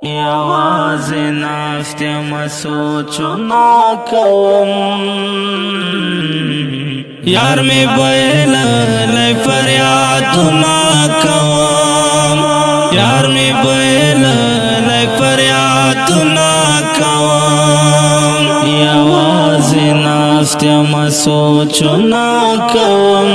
یوازې ناست یم سوچونه کوم یار مې بایللی فریادونه کوم یار مې بایللی فریادونه کوم یوازې ناست یم سوچونه کوم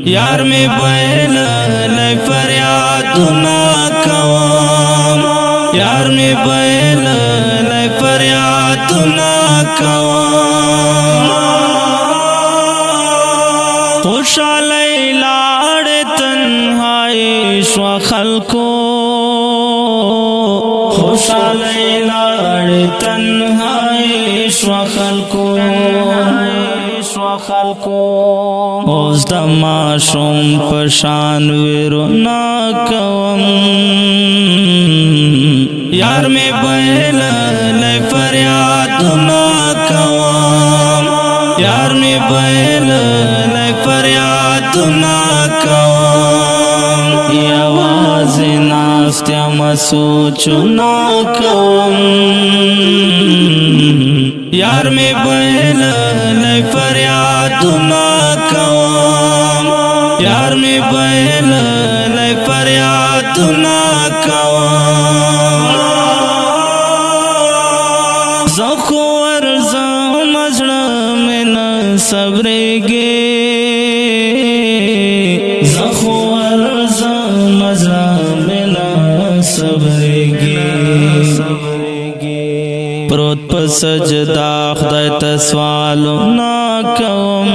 یار مې بایللی فریادونه کوم یار می بایللی فریادونه کوم خوشالی لاړ تنهایی شو خلکو خوشالی لاړ تنهایی شو خلکو اوس د ماشوم په شان ویرونه کوم یار می بایللی فریادونه کوم یار می بایللی فریادونه کوم یوازې ناست یم سوچونه کوم یار می بایللی فریادونه کوم یار می بایللی فریادونه کوم زه خو ورځم زړه مې نه صبرېږي زه خو ورځم زړه مې نه صبرېږي پروت په سجدا خدای ته سوالونه کوم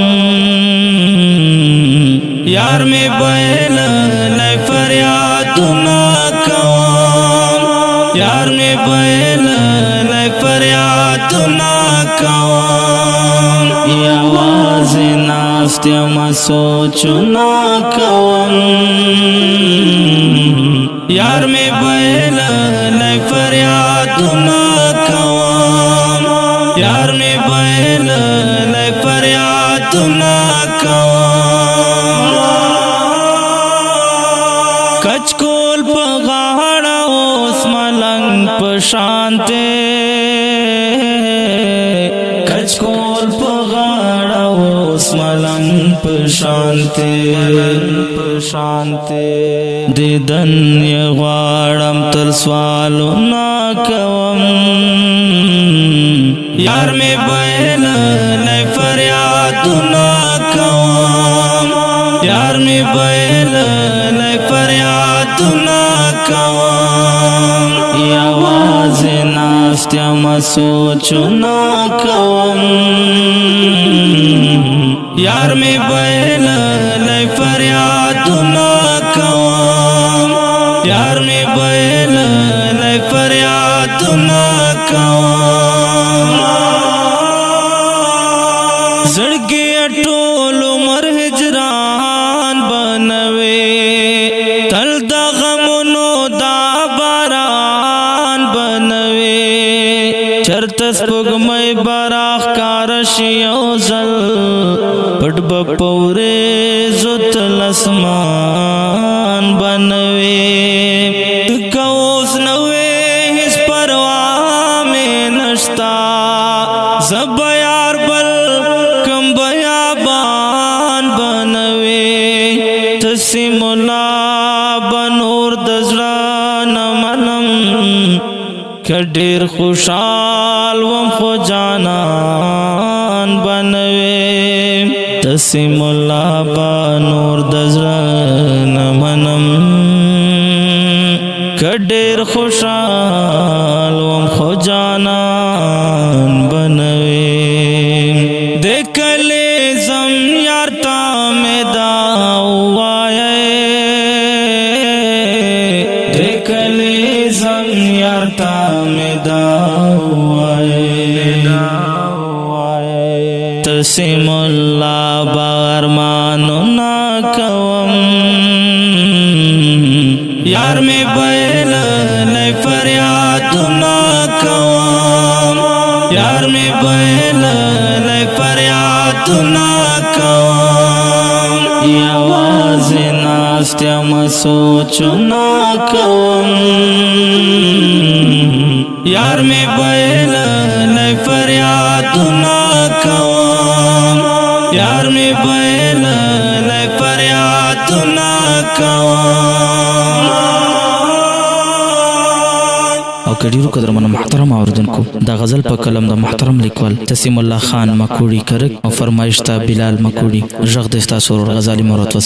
یار می بایللی فریادونه کوم یار می بایللی فریادونه کوم یوازې ناست یم سوچونه کوم یار می بایللی فریادونه کوم یار می بایللی فریادونه کوم کچکول په غاړه اوس ملنګ په شان دی کچکول په غاړه اوس ملنګ په شان دی دیدن یې غواړم تل سوالونه کوم یار می بایللی فریادونه کوم یار می بایللی فریادونه کوم یوازې ناست یم سوچونه کوم یار می بایللی فریادونه کوم یار می بایللی فریادونه کوم زړګي ټول عمر هجران بنوي تل د غمونو دا باران بنوي چرته سپوږمۍ براخ کار شي او زل پټ بپورې زوتل اسمان بنوي کوس نوې هیڅ پروا مې نشتا زب یار بل کم بیابان بنوي تسی مولا بنور دزړه نمنم کډیر خوشحال وم خو جانان بنوي تسی مولا بنور دزړه نمنم کډیر خوشحال وم خو جانان بنوي دکلې زم یار تا مې دا وایې دکلې زم یار تا مې دا وایې تسیم الله بارمانونه کوم یار می بایللی فریادونه کوم یار می بایللی فریادونه کوم یوازې ناست یم سوچنا کوم یار می بیل لای فریادنا کوم یار می بیل لای فریادنا کوم. او کډیرو قدرمنو محترم اوردونکو دا غزل په کلم د محترم لیکوال تسیم الله خان مکوړي کرک او فرمایش تا بلال مکوړي ژغ د تاسو غزالي مراد